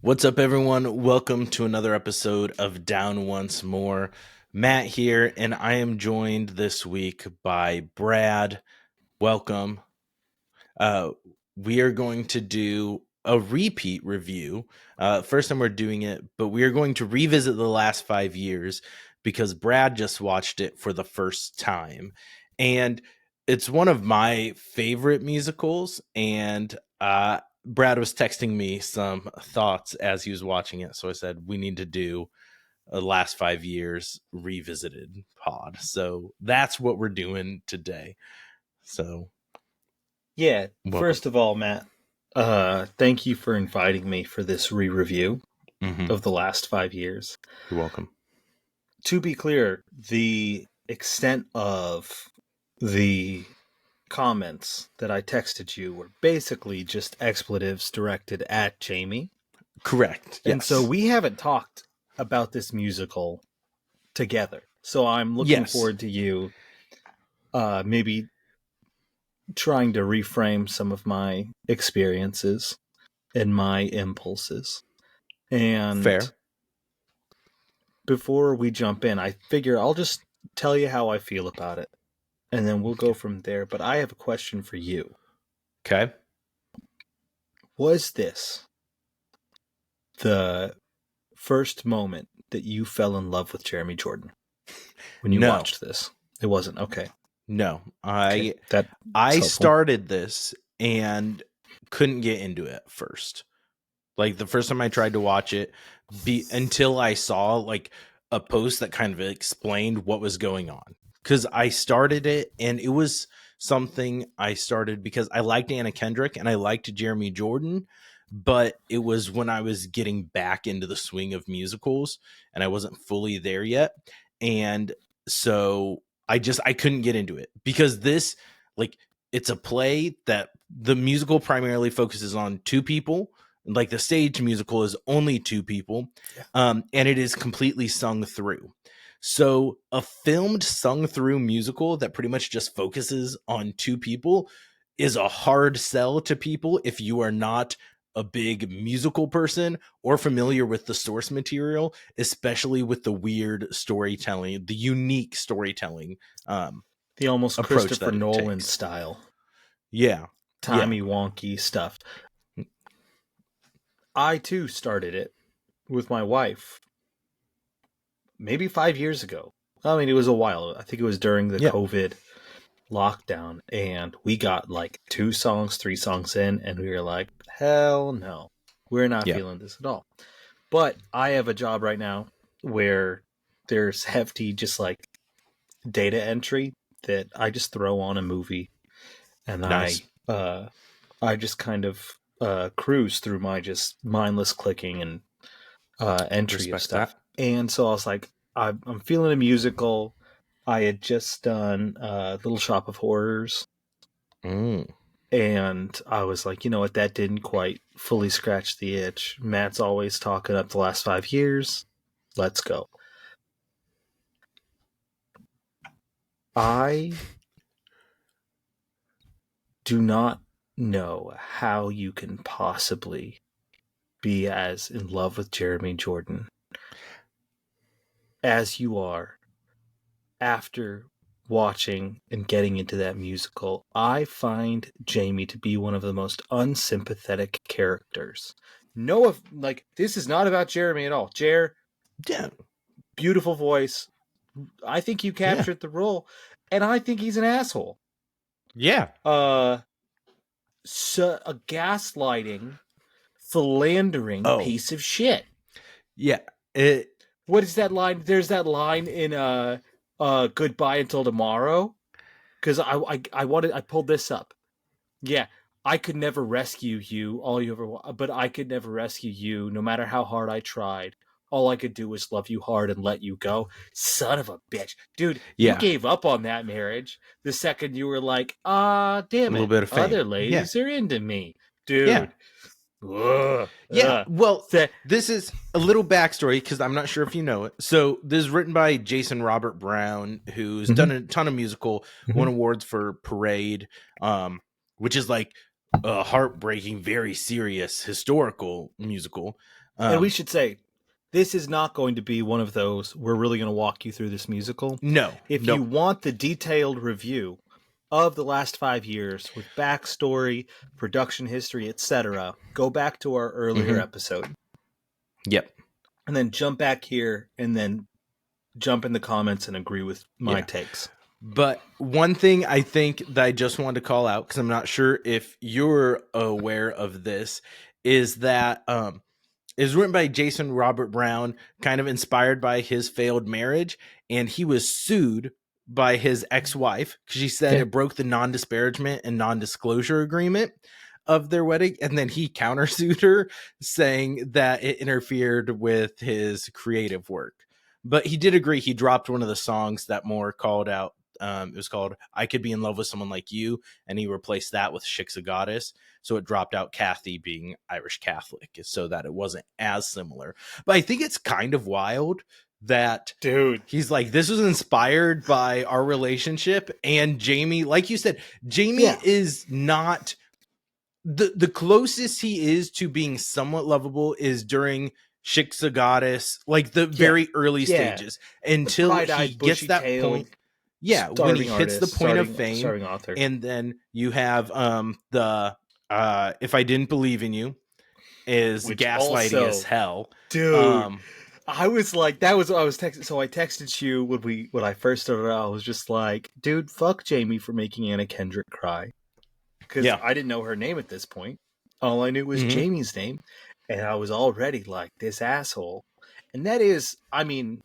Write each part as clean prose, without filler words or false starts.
What's up, everyone? Welcome to another episode of Down Once More. Matt here, and I am joined this week by Brad. Welcome. Uh, we are going to do a repeat review. First time we're doing it, but we are going to revisit the last 5 years because Brad just watched it for the first time. And it's one of my favorite musicals, and Brad was texting me some thoughts as he was watching it. So I said, we need to do a last 5 years revisited pod. So that's what we're doing today. So Yeah, welcome. first of all, Matt, thank you for inviting me for this re-review of the last 5 years. You're welcome. To be clear, the extent of the comments that I texted you were basically just expletives directed at Jamie. Correct. And yes. so we haven't talked about this musical together. So I'm looking forward to you maybe trying to reframe some of my experiences and my impulses. And Fair. Before we jump in, I figure I'll just tell you how I feel about it, and then we'll go from there. But I have a question for you. Okay. Was this the first moment that you fell in love with Jeremy Jordan when you watched this? It wasn't. Okay. No. I helpful. started this and couldn't get into it at first. Like the first time I tried to watch it, until I saw like a post that kind of explained what was going on. Because I started it, and it was something I started because I liked Anna Kendrick and I liked Jeremy Jordan, but it was when I was getting back into the swing of musicals and I wasn't fully there yet. And so I couldn't get into it because this, like, it's a play that the musical primarily focuses on two people. Like the stage musical is only two people, and it is completely sung through. So a filmed sung through musical that pretty much just focuses on two people is a hard sell to people if you are not a big musical person or familiar with the source material, especially with the weird storytelling, the unique storytelling, the almost Christopher Nolan style. Yeah. Timey-wonky stuff. I, too, started it with my wife maybe 5 years ago. I mean, it was a while. I think it was during the COVID lockdown, and we got like 2 songs, 3 songs in, and we were like, hell no. We're not feeling this at all. But I have a job right now where there's hefty just like data entry that I just throw on a movie, and nice. I just kind of cruise through my just mindless clicking and entry of stuff. And so I was like, I'm feeling a musical. I had just done Little Shop of Horrors. And I was like, you know what, that didn't quite fully scratch the itch. Matt's always talking up the last 5 years. Let's go. I do not know how you can possibly be as in love with Jeremy Jordan as you are after watching and getting into that musical. I find Jamie to be one of the most unsympathetic characters. This is not about Jeremy at all. Beautiful voice. I think you captured the role, and I think he's an asshole. Yeah. So a gaslighting, philandering piece of shit. Yeah. What is that line? There's that line in Goodbye Until Tomorrow. Because I pulled this up. Yeah, I could never rescue you, but I could never rescue you, no matter how hard I tried. All I could do was love you hard and let you go. Son of a bitch. Dude, you gave up on that marriage the second you were like, damn it. A little bit of fame. Other ladies are into me. Dude. Yeah. Well, this is a little backstory because I'm not sure if you know it. So this is written by Jason Robert Brown, who's done a ton of musical, won awards for Parade, which is like a heartbreaking, very serious historical musical. And we should say, this is not going to be one of those, we're really going to walk you through this musical. No. If you want the detailed review of the last 5 years with backstory, production history, etc., go back to our earlier episode. Yep. And then jump back here and then jump in the comments and agree with my takes. But one thing I think that I just wanted to call out, because I'm not sure if you're aware of this, is that it was written by Jason Robert Brown, kind of inspired by his failed marriage, and he was sued by his ex-wife because she said it broke the non-disparagement and non-disclosure agreement of their wedding, and then he countersued her, saying that it interfered with his creative work. But he did agree. He dropped one of the songs that more called out. It was called I Could Be in Love with Someone Like You, and he replaced that with Shik's a Goddess. So it dropped out Kathy being Irish Catholic so that it wasn't as similar. But I think it's kind of wild that he's like, this was inspired by our relationship. And Jamie, like you said, Jamie is not the closest he is to being somewhat lovable is during Shik's a Goddess, like the very early stages, until he gets that point. Yeah, when he hits the point of fame, and then you have the If I Didn't Believe in You is gaslighting as hell, dude. I was like, that was what I was texting. So I texted you when I first started out. I was just like, dude, fuck Jamie for making Anna Kendrick cry, because I didn't know her name at this point. All I knew was Jamie's name, and I was already like, this asshole. And that is, I mean,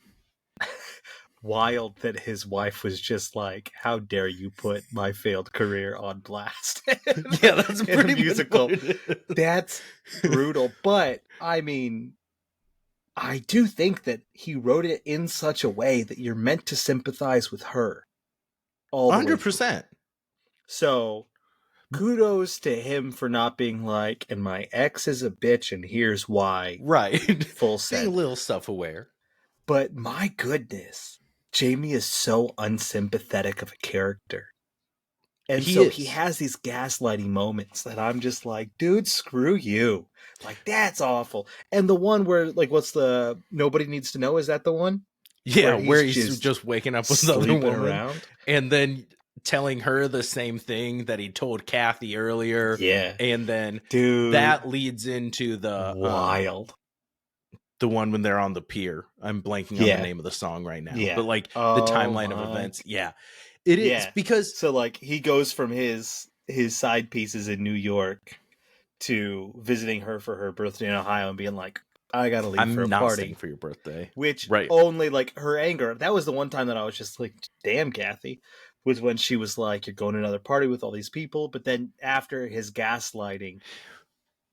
wild that his wife was just like, how dare you put my failed career on blast. Yeah, that's a pretty musical. That's brutal. But I mean, I do think that he wrote it in such a way that you're meant to sympathize with her. 100%. So kudos to him for not being like, and my ex is a bitch and here's why. Right. Full set. Being a little self-aware. But my goodness, Jamie is so unsympathetic of a character. And he has these gaslighting moments that I'm just like, dude, screw you. Like, that's awful. And the one where, like, what's the Nobody Needs to Know? Is that the one? Yeah, where he's just waking up with another woman around, and then telling her the same thing that he told Kathy earlier. Yeah. And then dude, that leads into the wild. The one when they're on the pier. I'm blanking on the name of the song right now. Yeah. But like the timeline of events. Yeah. It is because so like he goes from his side pieces in New York to visiting her for her birthday in Ohio and being like, I gotta leave for a party. I'm not staying for your birthday. Which only like her anger. That was the one time that I was just like, damn, Kathy, was when she was like, you're going to another party with all these people. But then after his gaslighting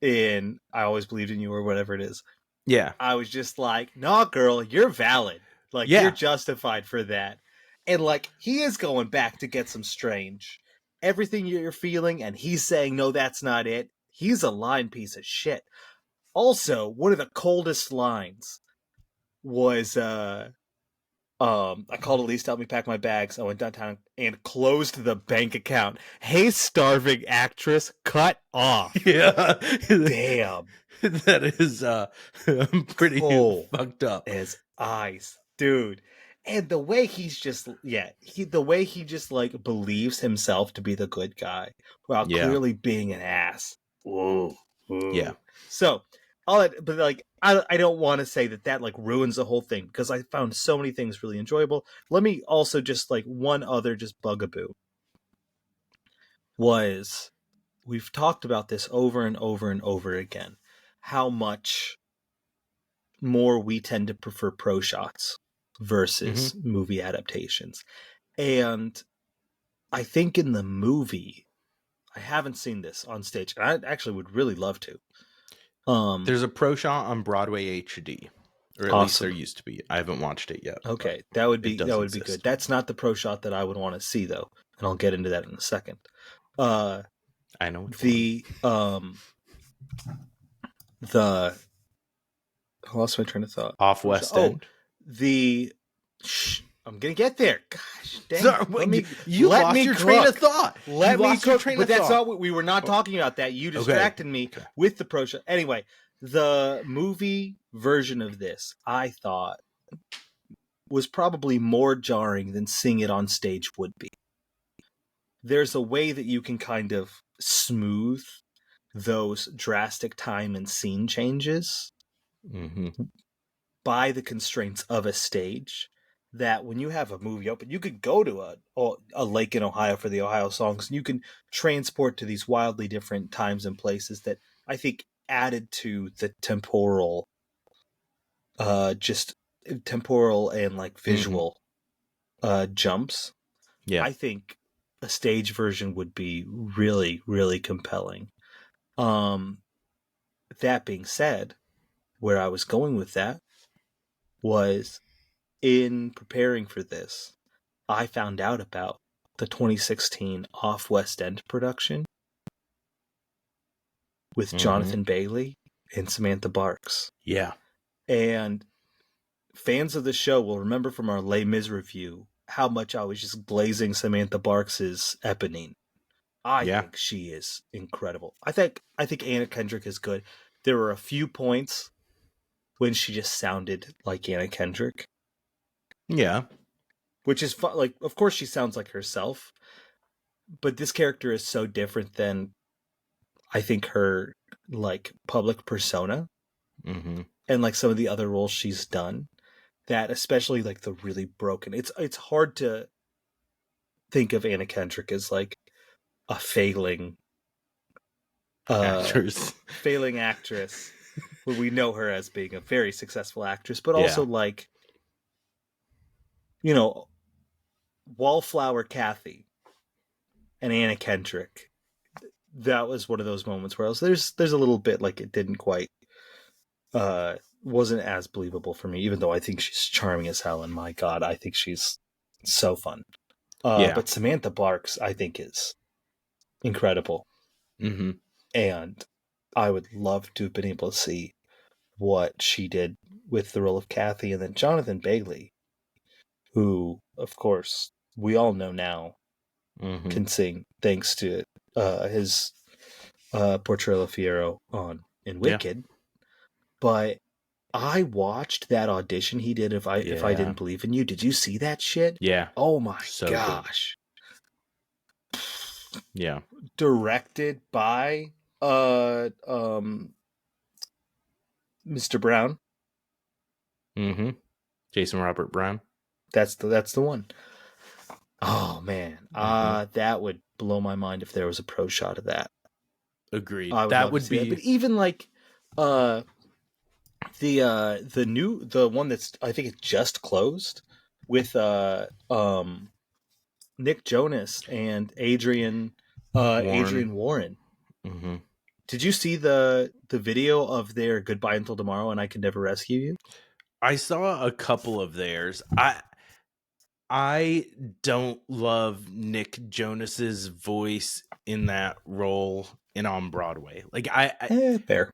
in I Always Believed in You or whatever it is. Yeah. I was just like, nah, girl, you're valid. Like, you're justified for that. And, like, he is going back to get some strange. Everything you're feeling, and he's saying, no, that's not it. He's a lying piece of shit. Also, one of the coldest lines was, I called Elise to help me pack my bags. I went downtown and closed the bank account. Hey, starving actress, cut off. Yeah. Damn. That is pretty fucked up as ice, dude. And the way he's just the way he just like believes himself to be the good guy while clearly being an ass. Ooh. Yeah. So but like I don't want to say that like ruins the whole thing, because I found so many things really enjoyable. Let me also just like one other just bugaboo was, we've talked about this over and over and over again, how much more we tend to prefer pro shots versus movie adaptations. And I think in the movie, I haven't seen this on stage, and I actually would really love to. There's a pro shot on Broadway HD, or at least there used to be. I haven't watched it yet. Okay, that would be good. That's not the pro shot that I would want to see, though, and I'll get into that in a second. I know I lost my train of thought. Off West End. The I'm gonna get there. Gosh, dang. Sorry, you lost your train of thought. Let me cook. But that's thought. not what we were not talking about. That you distracted me Okay. with the pro show. Anyway, the movie version of this, I thought, was probably more jarring than seeing it on stage would be. There's a way that you can kind of smooth those drastic time and scene changes by the constraints of a stage, that when you have a movie open, you could go to a lake in Ohio for the Ohio songs, and you can transport to these wildly different times and places that I think added to the temporal and like visual jumps. Yeah. I think a stage version would be really, really compelling. That being said, where I was going with that was, in preparing for this, I found out about the 2016 Off West End production with Jonathan Bailey and Samantha Barks. Yeah. And fans of the show will remember from our Les Mis review how much I was just glazing Samantha Barks' Eponine. I think she is incredible. I think Anna Kendrick is good. There were a few points when she just sounded like Anna Kendrick. Yeah. Which is fun. Like, of course she sounds like herself, but this character is so different than, I think, her like public persona and like some of the other roles she's done, that especially like the really broken, it's hard to think of Anna Kendrick as like a failing actress when we know her as being a very successful actress, but also like, you know, Wallflower Kathy and Anna Kendrick. That was one of those moments where I was, there's a little bit like it didn't quite wasn't as believable for me, even though I think she's charming as hell, and my god, I think she's so fun. But Samantha Barks, I think, is incredible. And I would love to have been able to see what she did with the role of Kathy. And then Jonathan Bailey, who, of course, we all know now can sing, thanks to his portrayal of Fiyero in Wicked. But I watched that audition he did, If I Didn't Believe in You. Did you see that shit? Yeah. Oh my So gosh. Good. Yeah. Directed by Mr. Brown. Jason Robert Brown. That's the one. Oh man. That would blow my mind if there was a pro shot of that. Agreed. That would be that. But even like the one that's, I think it just closed, with Nick Jonas and Adrienne Warren. Did you see the video of their Goodbye Until Tomorrow and I Can Never Rescue You? I saw a couple of theirs. I don't love Nick Jonas's voice in that role and on Broadway. Like fair.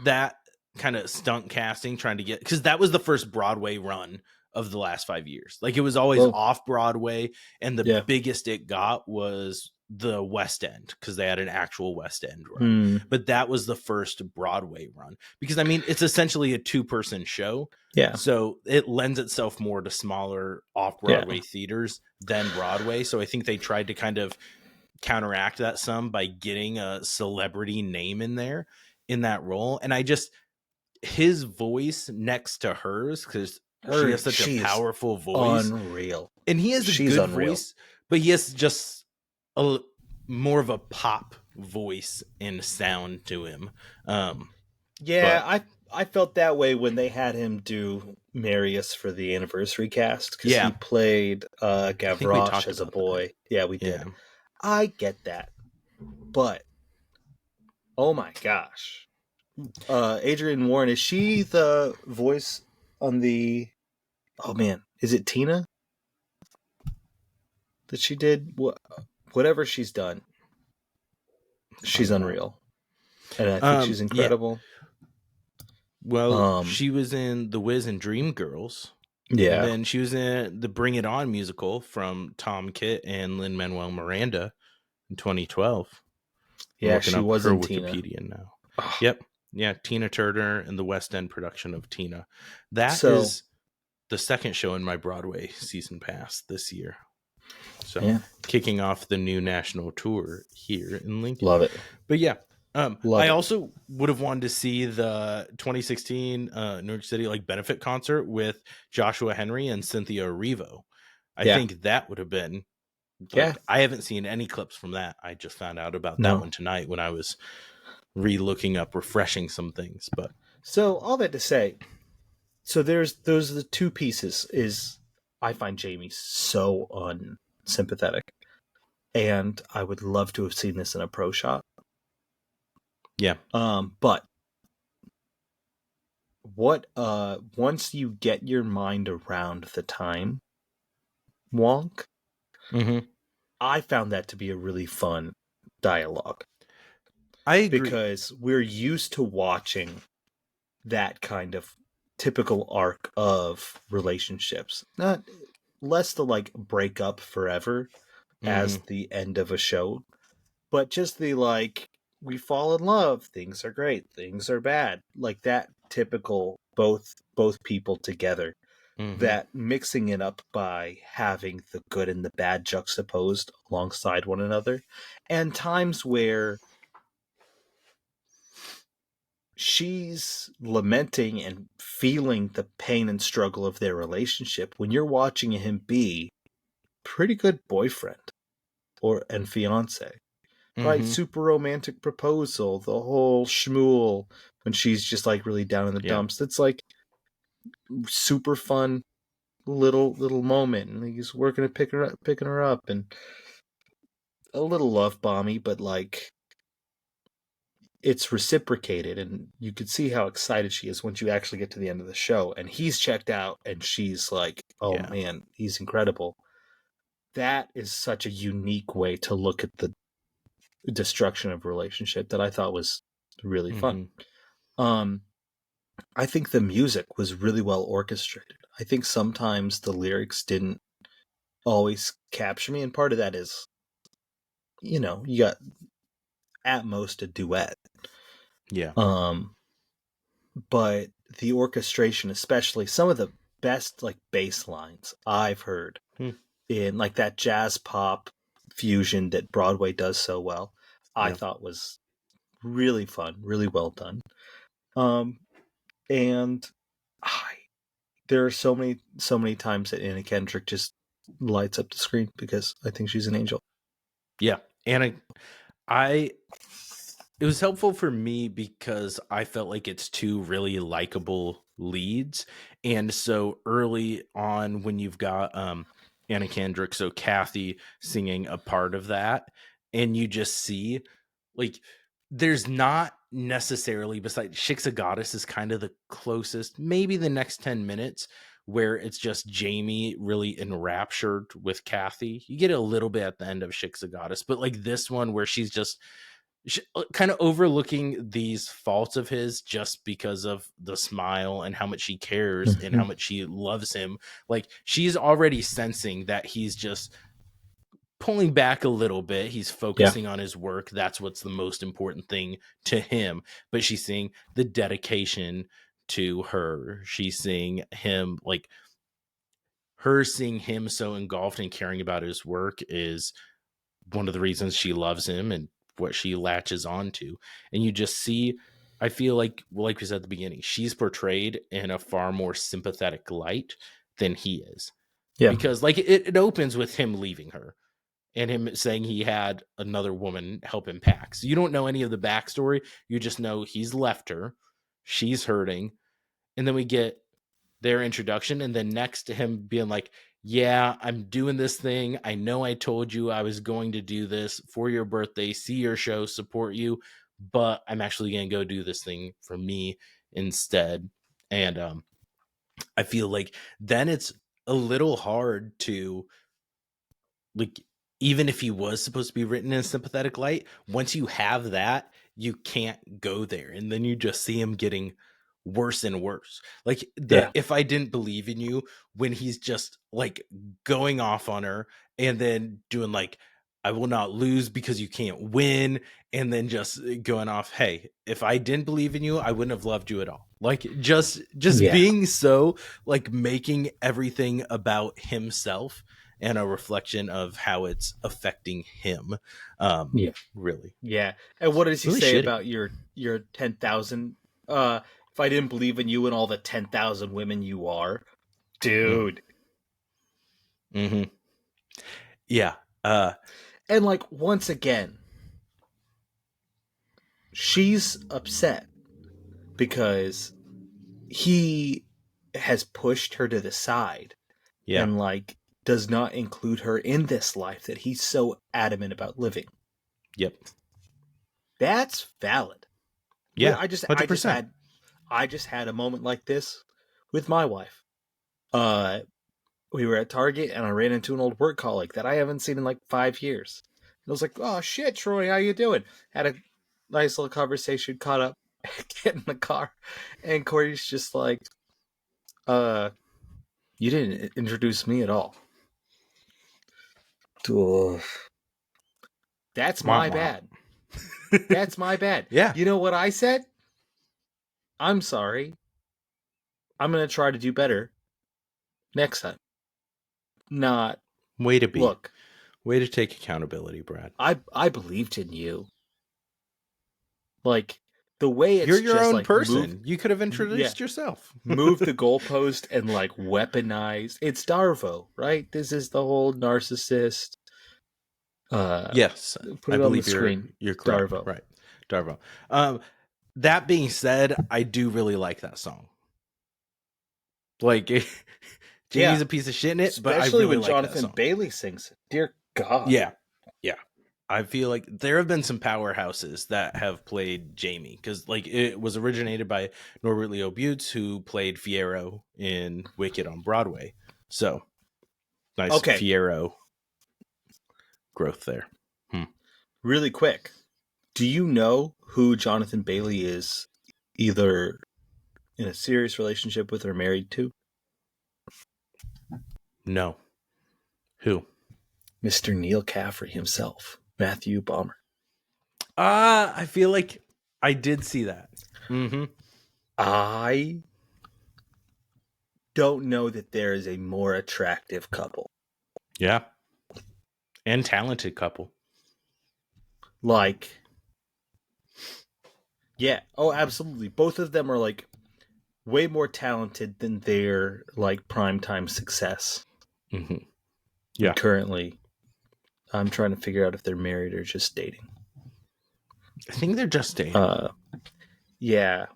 That kind of stunt casting, trying to get, because that was the first Broadway run of the last 5 years. Like, it was always off Broadway, and the biggest it got was the West End, because they had an actual West End run. But that was the first Broadway run, because I mean, it's essentially a 2-person show. So it lends itself more to smaller off-Broadway theaters than Broadway. So I think they tried to kind of counteract that some by getting a celebrity name in there in that role. And his voice next to hers, because she has such a powerful voice. Unreal. And he has a good voice, but he has just a more of a pop voice and sound to him. I felt that way when they had him do Marius for the anniversary cast, because he played Gavroche as a boy. We did. I get that, but oh my gosh, Adrienne Warren, is she the voice on the? Oh man, is it Tina that she did? Whatever she's done, she's unreal, and I think she's incredible. Well, she was in The Wiz and Dreamgirls. And Yeah. then she was in the Bring It On musical from Tom Kitt and Lin-Manuel Miranda in 2012. I'm Yeah, looking she up was her in Tina. Wikipedia now. Ugh. Yep. Yeah, Tina Turner and the West End production of Tina. That So, is the second show in my Broadway season pass this year. So, yeah, kicking off the new national tour here in Lincoln. love it. But yeah, Love I it. also would have wanted to see the 2016 New York City like benefit concert with Joshua Henry and Cynthia Erivo. I Yeah. think that would have been Yeah. like, I haven't seen any clips from that. I just found out about that No. one tonight when I was re-looking up, refreshing some things. But So, all that to say, so those are the two pieces is I find Jamie so unsympathetic. And I would love to have seen this in a pro shot. yeah, But what once you get your mind around the time wonk, mm-hmm. I found that to be a really fun dialogue I agree. because we're used to watching that kind of typical arc of relationships. Not less the like break up forever Mm-hmm. as the end of a show, but just the like we fall in love, things are great, things are bad, like that typical both people together, Mm-hmm. that mixing it up by having the good and the bad juxtaposed alongside one another, and times where she's lamenting and feeling the pain and struggle of their relationship when you're watching him be pretty good boyfriend or and fiance, right? Mm-hmm. Super romantic proposal, the whole schmool when she's just like really down in the Yeah. dumps. It's like super fun little moment, and he's working at picking her up, and a little love bomby, but like it's reciprocated, and you could see how excited she is once you actually get to the end of the show, and he's checked out, and she's like, "Oh Yeah. man, he's incredible." That is such a unique way to look at the destruction of a relationship that I thought was really fun. Mm-hmm. Um, I think the music was really well orchestrated. I think sometimes the lyrics didn't always capture me, and part of that is, you got at most a duet. Yeah. Um, but the orchestration, especially some of the best like bass lines I've heard Hmm. in like that jazz pop fusion that Broadway does so well, I Yeah. thought was really fun, really well done. Um, and I, there are so many times that Anna Kendrick just lights up the screen because I think she's an angel. Yeah. And I it was helpful for me because I felt like it's two really likable leads. And so early on when you've got Anna Kendrick, so Kathy singing a part of that, and you just see like there's not necessarily besides Shik's a Goddess is kind of the closest, maybe the next 10 minutes where it's just Jamie really enraptured with Kathy. You get a little bit at the end of Shik's a Goddess, but like this one where she's just kind of overlooking these faults of his just because of the smile and how much she cares and how Mhm. much she loves him. Like she's already sensing that he's just pulling back a little bit. He's Yeah, focusing on his work. That's what's the most important thing to him. But she's seeing the dedication to her. She's seeing him like her seeing him so engulfed and caring about his work is one of the reasons she loves him and what she latches onto. And you just see, I feel like we said at the beginning, she's portrayed in a far more sympathetic light than he is. yeah, Because like it opens with him leaving her and him saying he had another woman help him pack. So you don't know any of the backstory. You just know he's left her. She's hurting. And then we get their introduction, and then next to him being like, yeah, I'm doing this thing. I know I told you I was going to do this for your birthday, see your show, support you, but I'm actually going to go do this thing for me instead. And I feel like then it's a little hard to like, even if he was supposed to be written in a sympathetic light, once you have that, you can't go there. And then you just see him getting worse and worse. Like the Yeah. if I didn't believe in you, when he's just like going off on her and then doing like I will not lose because you can't win, and then just going off, hey, if I didn't believe in you, I wouldn't have loved you at all. Like just Yeah. being so like making everything about himself and a reflection of how it's affecting him. Yeah. Really, Yeah. And what does he really say shitty. about your 10,000? If I didn't believe in you and all the 10,000 women you are, Mm. dude. Mm-hmm. Yeah. And like once again, she's upset because he has pushed her to the side Yeah. and like does not include her in this life that he's so adamant about living. Yep. That's valid. Yeah. I just I just 100%. had I just had a moment like this with my wife. Uh we were at Target and I ran into an old work colleague that I haven't seen in like 5 years. And I was like, "Oh shit, Troy, how you doing?" Had a nice little conversation, caught up, get in the car, and Corey's just like, "Uh, you didn't introduce me at all." Ugh. That's Womp my womp. bad. That's my bad. Yeah. You know what I said? I'm sorry. I'm gonna try to do better next time. Not Way to be. look. Way to take accountability, Brad. I believed in you. Like the way You're it's your just own like move, person. You could have yeah, introduced yourself. move the goalpost and like weaponize. It's Darvo, right? This is the whole narcissist. Uh, Yes, put I it on the believe screen. you're correct. Darvo. Right. Darvo. That being said, I do really like that song. Like Yeah, Jamie's a piece of shit in it, but I especially really when like that Jonathan song. Bailey sings it. Dear God. Yeah. Yeah. I feel like there have been some powerhouses that have played Jamie because, like, it was originated by Norbert Leo Butz, who played Fiyero in Wicked on Broadway. So nice Okay, Fiyero growth there. really quick. Do you know who Jonathan Bailey is either in a serious relationship with or married to? No, who? Mr. Neil Caffrey himself, Matthew Balmer. I feel like I did see that. Mm-hmm. I don't know that there is a more attractive couple. Yeah, and talented couple. Like, yeah, oh, absolutely. Both of them are like way more talented than their like primetime success. Mm-hmm. And Yeah, currently, I'm trying to figure out if they're married or just dating. I think they're just dating. Yeah.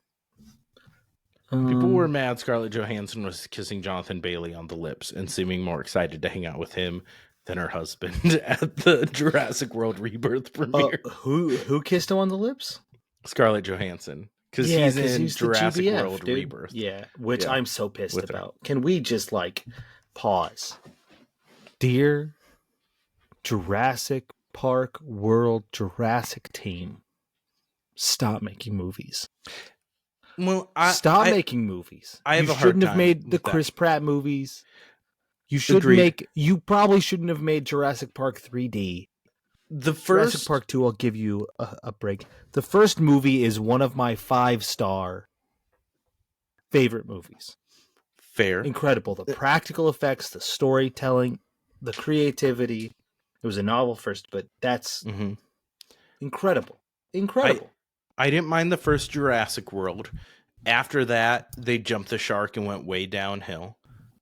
People were mad Scarlett Johansson was kissing Jonathan Bailey on the lips and seeming more excited to hang out with him than her husband at the Jurassic World Rebirth premiere. Who kissed him on the lips? Scarlett Johansson, because Yeah, he's because in he's the Jurassic GBF, World dude. Rebirth. Yeah, which Yeah, I'm so pissed with her. about. Can we just like pause? Dear Jurassic Park World Jurassic Team, stop making movies. Well, Stop making movies. I have You a hard shouldn't have time made the with that. Chris Pratt movies. You should Agreed. make. You probably shouldn't have made Jurassic Park 3D. The Jurassic first Park 2, I'll give you a break. The first movie is one of my 5-star favorite movies. fair. Incredible. The practical effects, the storytelling, the creativity. It was a novel first, but that's incredible. Incredible. I didn't mind the first Jurassic World. After that, they jumped the shark and went way downhill.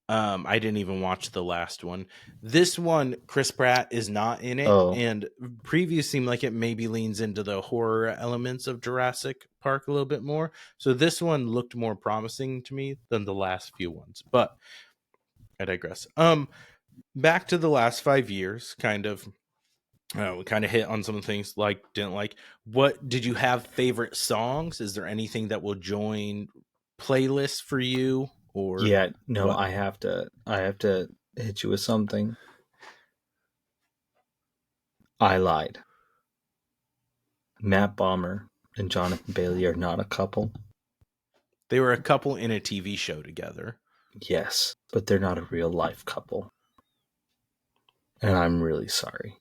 I didn't even watch the last one. This one, Chris Pratt is not in it, Oh. and previews seem like it maybe leans into the horror elements of Jurassic Park a little bit more. So this one looked more promising to me than the last few ones. But I digress. Back to the last 5 years, kind of. We kind of hit on some things like didn't like. What did you have favorite songs? Is there anything that will join playlists for you or Yeah, no, what? I have to hit you with something. I lied. Matt Bomber and Jonathan Bailey are not a couple. They were a couple in a TV show together. Yes, but they're not a real life couple. And I'm really sorry.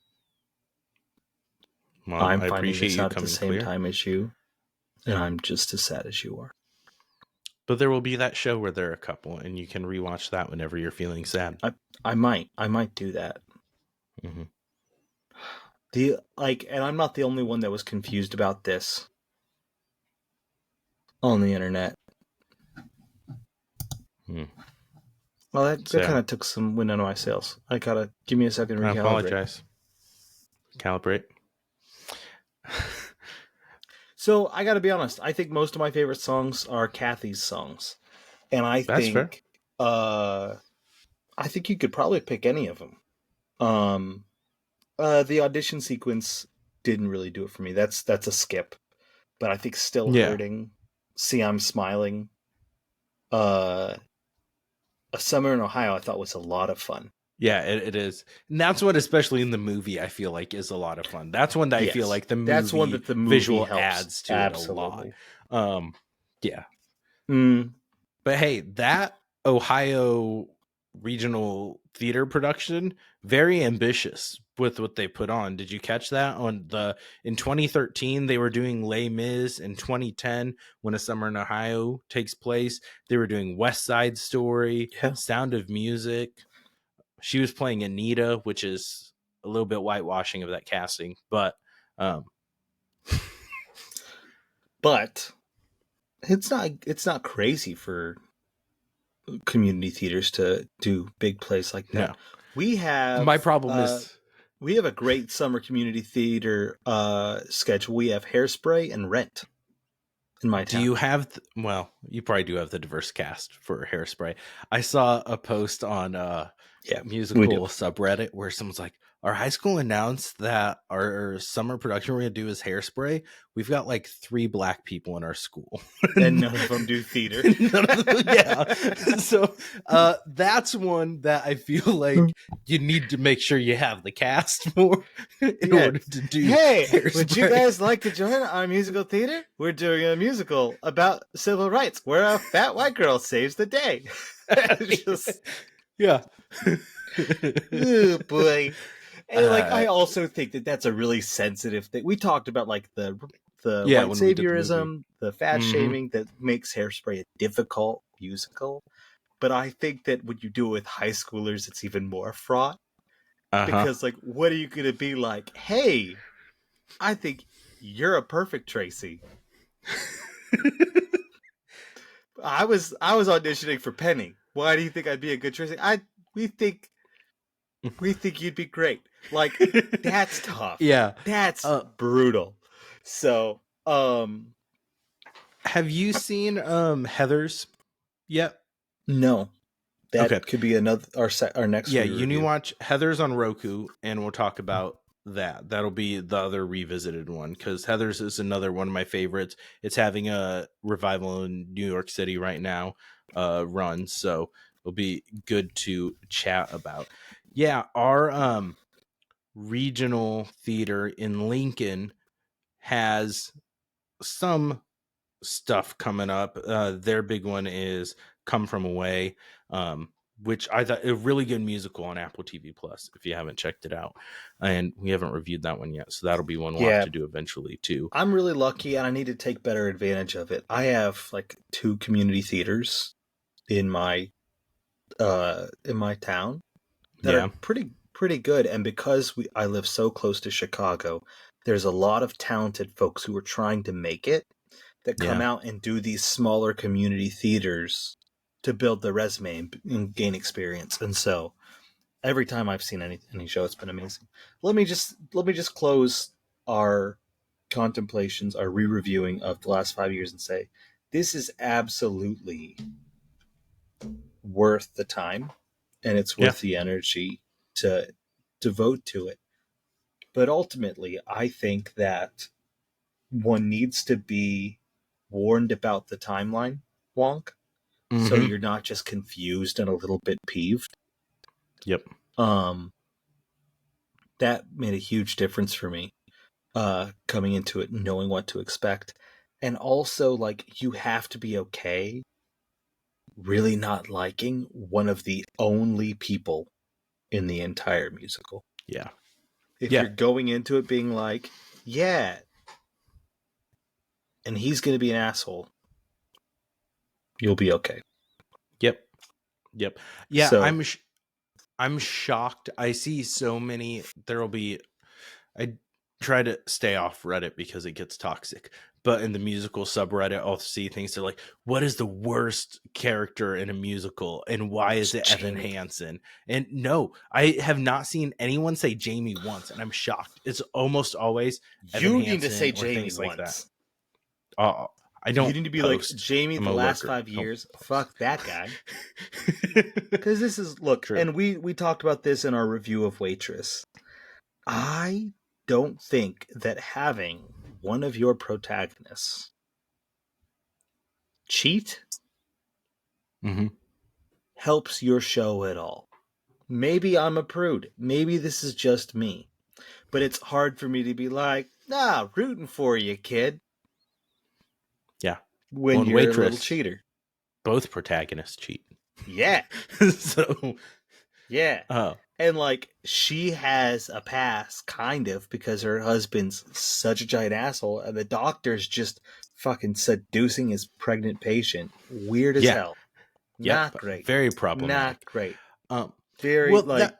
Well, I'm I finding appreciate this you out at the coming same clear. time as you, and I'm just as sad as you are. But there will be that show where they're a couple, and you can rewatch that whenever you're feeling sad. I might do that. Mm-hmm. And I'm not the only one that was confused about this on the internet. Hmm. Well, that So kind of took some wind out of my sails. I gotta give me a second to I recalibrate. apologize. Calibrate. So I gotta be honest. I think most of my favorite songs are Kathy's songs, and That's fair. I think you could probably pick any of them. The audition sequence didn't really do it for me. That's a skip. But I think Still Yeah. Hurting, See I'm Smiling, A Summer in Ohio I thought was a lot of fun. Yeah, it is. And that's what, especially in the movie, I feel like is a lot of fun. That's one that I feel like the movie, that's one that the movie visual helps. adds to Absolutely. it a lot. Yeah. Mm. But hey, that Ohio regional theater production, very ambitious with what they put on. Did you catch that in 2013 they were doing Les Mis? In 2010 when A Summer in Ohio takes place, they were doing West Side Story, Sound of Music. She was playing Anita, which is a little bit whitewashing of that casting, but it's not crazy for community theaters to do big plays like that. No. We have my problem is we have a great summer community theater schedule. We have Hairspray and Rent in my town. Do you have you probably do have the diverse cast for Hairspray. I saw a post on musical subreddit where someone's like, our high school announced that our summer production we're gonna do is Hairspray. We've got like 3 black people in our school, and none of them do theater. Yeah, so that's one that I feel like you need to make sure you have the cast for in order to do. Hey, Hairspray. Would you guys like to join our musical theater? We're doing a musical about civil rights where a fat white girl saves the day. Yeah. Oh boy. And I also think that that's a really sensitive thing. We talked about like the white saviorism, the fat shaming that makes Hairspray a difficult musical. But I think that when you do it with high schoolers, it's even more fraught. Because what are you going to be like? Hey, I think you're a perfect Tracy. I was auditioning for Penny. Why do you think I'd be a good Tracy? We think you'd be great. Like, that's tough. Yeah. That's brutal. So, have you seen Heathers yet? No. That could be our next Yeah, you need to watch Heathers on Roku, and we'll talk about that. That'll be the other revisited one, because Heathers is another one of my favorites. It's having a revival in New York City right now, run, so it'll be good to chat about. Yeah, our regional theater in Lincoln has some stuff coming up. Their big one is Come From Away, which I thought a really good musical on Apple TV Plus if you haven't checked it out. And we haven't reviewed that one yet, so that'll be one we'll have to do eventually too. I'm really lucky and I need to take better advantage of it. I have like 2 community theaters in my town that are pretty good, and because I live so close to Chicago, there's a lot of talented folks who are trying to make it that come out and do these smaller community theaters to build their resume and gain experience. And so every time I've seen any show, it's been amazing. Let me just close our contemplations, our re-reviewing of the last 5 years and say, this is absolutely worth the time, and it's worth the energy to devote to it. But ultimately, I think that one needs to be warned about the timeline wonk, so you're not just confused and a little bit peeved. Yep. That made a huge difference for me, coming into it, knowing what to expect. And also, like, you have to be okay really not liking one of the only people in the entire musical. Yeah. If Yeah. you're going into it being like, yeah, and he's going to be an asshole, you'll be okay. Yep. Yeah, So, I'm shocked. I see so many. I try to stay off Reddit because it gets toxic. But in the musical subreddit, I'll see things that are like, what is the worst character in a musical and why is it Evan Jamie. Hansen? And no, I have not seen anyone say Jamie once, and I'm shocked. It's almost always Evan You need to Hansen say or Jamie things like that. once. I You don't need to be like, post. Jamie, I'm the a last lurker. 5 years, fuck that guy. Because this is, look, True. and we talked about this in our review of Waitress. I don't think that having one of your protagonists cheat helps your show at all. Maybe I'm a prude. Maybe this is just me. But it's hard for me to be like, rooting for you, kid. Yeah. When you're Waitress, a little cheater. both protagonists cheat. Yeah. So yeah. And like, she has a pass, kind of, because her husband's such a giant asshole, and the doctor's just fucking seducing his pregnant patient. Weird as hell. Not great. Very problematic. Not great. Very well, like.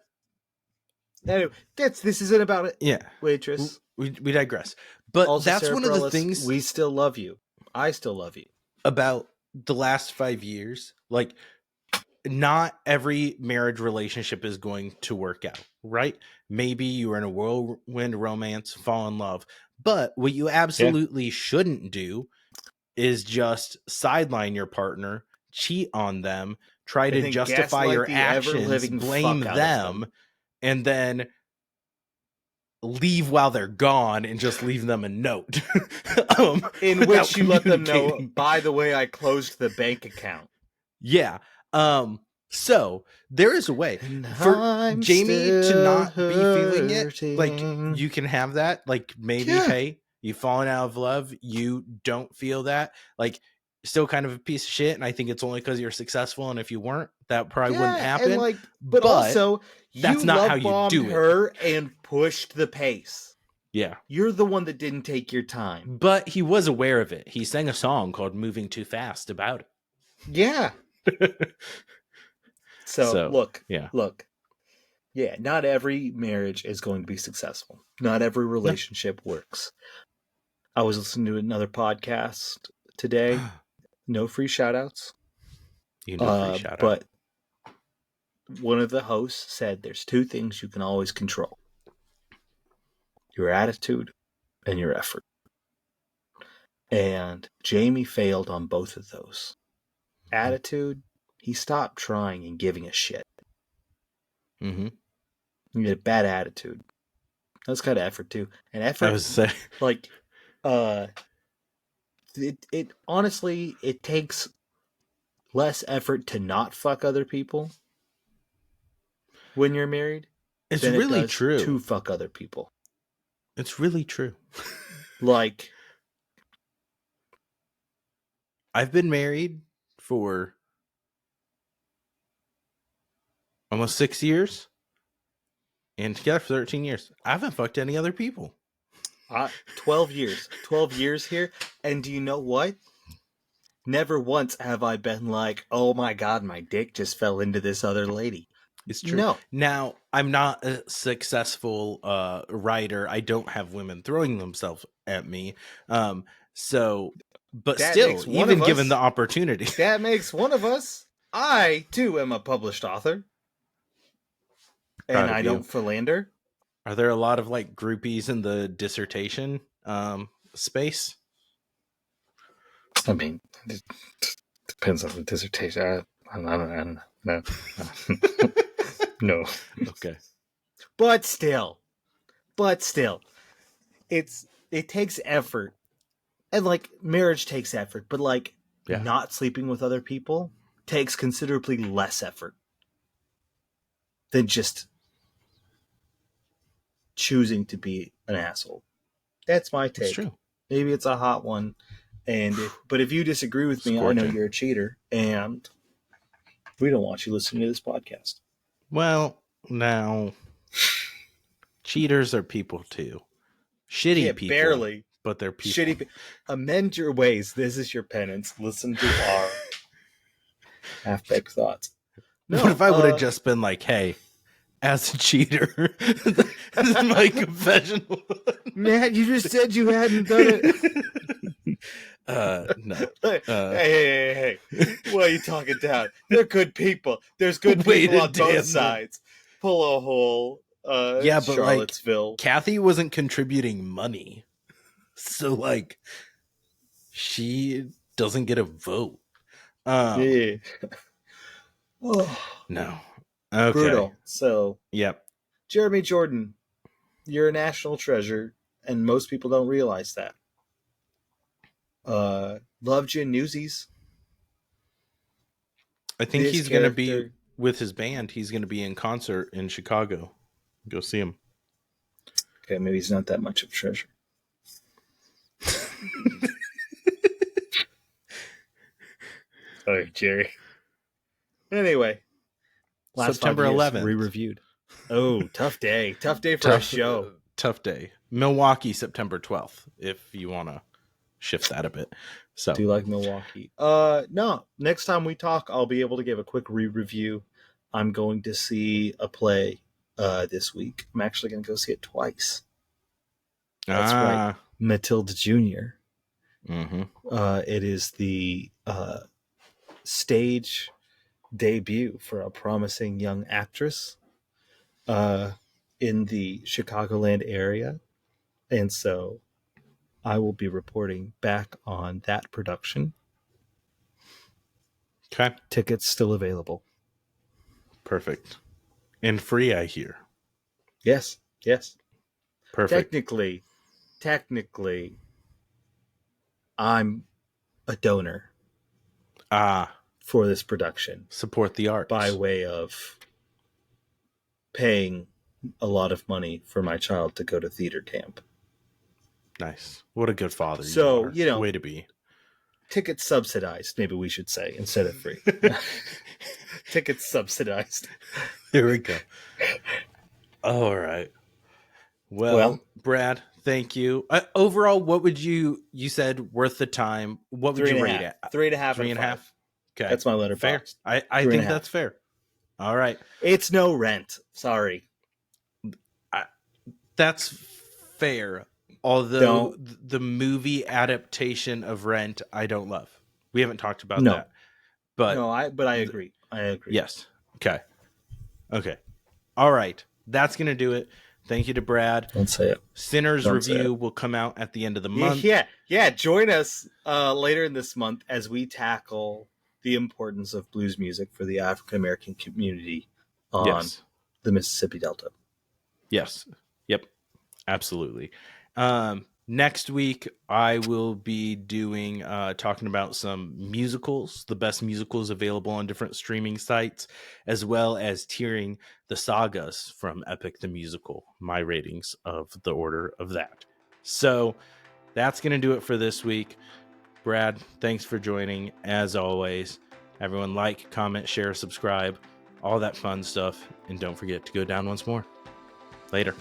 Anyway, this isn't about it. Yeah. Waitress. We digress. But also, that's Sarah one Bareilles, of the things. We still love you. I still love you. About the last 5 years. Like, not every marriage relationship is going to work out, right? Maybe you're in a whirlwind romance, fall in love. But what you absolutely shouldn't do is just sideline your partner, cheat on them, try to justify your actions, blame them, and then leave while they're gone and just leave them a note. In which you let them know, by the way, I closed the bank account. Yeah. So there is a way for Jamie to not be feeling it. Like, you can have that. Like, maybe, hey, you've fallen out of love. You don't feel that. Like, still kind of a piece of shit. And I think it's only because you're successful. And if you weren't, that probably wouldn't happen. And like, but also, that's not how you do it. Her and pushed the pace. Yeah. You're the one that didn't take your time. But he was aware of it. He sang a song called Moving Too Fast about it. Yeah. So look. Yeah, not every marriage is going to be successful. Not every relationship works. I was listening to another podcast today. No free shout-outs. You can do a free shout-out. But one of the hosts said there's two things you can always control. Your attitude and your effort. And Jamie failed on both of those. Attitude, he stopped trying and giving a shit. Mm-hmm. You get a bad attitude. That's kind of effort too. And effort, I was saying, like, it honestly, it takes less effort to not fuck other people when you're married. It's really true. To fuck other people. It's really true. Like, I've been married for almost 6 years and together for 13 years. I haven't fucked any other people. 12 years. 12 years here. And do you know what? Never once have I been like, oh my God, my dick just fell into this other lady. It's true. No. Now, I'm not a successful writer. I don't have women throwing themselves at me. But still, even given the opportunity. That makes one of us. I, too, am a published author. And I don't philander. Are there a lot of, like, groupies in the dissertation space? I mean, it depends on the dissertation. I don't know. No. Okay. But still, it takes effort. And like, marriage takes effort, but like, not sleeping with other people takes considerably less effort than just choosing to be an asshole. That's my take. It's true. Maybe it's a hot one. But if you disagree with me, I know you're a cheater, and we don't want you listening to this podcast. Well, now, cheaters are people too. Shitty people. Barely. But they're people. Amend your ways. This is your penance. Listen to our half-baked thoughts. No, what if I would have just been like, hey, as a cheater, this is my confessional. Matt, you just said you hadn't done it. No. Hey. Why are you talking down? They're good people. There's good people on both sides. Pull a hole. Yeah, but Charlottesville. Like, Kathy wasn't contributing money. So, like, she doesn't get a vote. Yeah. No. Okay. Brutal. So, yep. Jeremy Jordan, you're a national treasure, and most people don't realize that. Loved you in Newsies. I think he's going to be with his band. He's going to be in concert in Chicago. Go see him. Okay, maybe he's not that much of a treasure. Sorry, Jerry. Anyway. September 11th. Re-reviewed. Oh, tough day. Tough day for a show. Tough day. Milwaukee, September 12th, if you want to shift that a bit. So, do you like Milwaukee? No. Next time we talk, I'll be able to give a quick re-review. I'm going to see a play this week. I'm actually going to go see it twice. That's right. Matilda Jr. Mm-hmm. It is the stage debut for a promising young actress in the Chicagoland area. And so I will be reporting back on that production. Okay. Tickets still available. Perfect. And free, I hear. Yes. Perfect. Technically, I'm a donor. For this production. Support the arts. By way of paying a lot of money for my child to go to theater camp. Nice. What a good father. So, you know. Way to be. Tickets subsidized, maybe we should say, instead of free. Tickets subsidized. Here we go. All right. Well, Brad, thank you. Overall, what would you said worth the time? What would you rate it? 3.5. 3.5. Okay. That's my letter. Fair. I think that's fair. All right. It's no Rent. Sorry. That's fair. Although the movie adaptation of Rent, I don't love. We haven't talked about that. But I agree. Yes. Okay. All right. That's going to do it. Thank you to Brad. Don't say it. Sinners review will come out at the end of the month. Yeah. Join us later in this month as we tackle the importance of blues music for the African American community on the Mississippi Delta. Yes. Yep. Absolutely. Next week, I will be doing talking about some musicals, the best musicals available on different streaming sites, as well as tiering the sagas from Epic the Musical, my ratings of the order of that. So that's going to do it for this week. Brad, thanks for joining. As always, everyone like, comment, share, subscribe, all that fun stuff. And don't forget to go down once more. Later.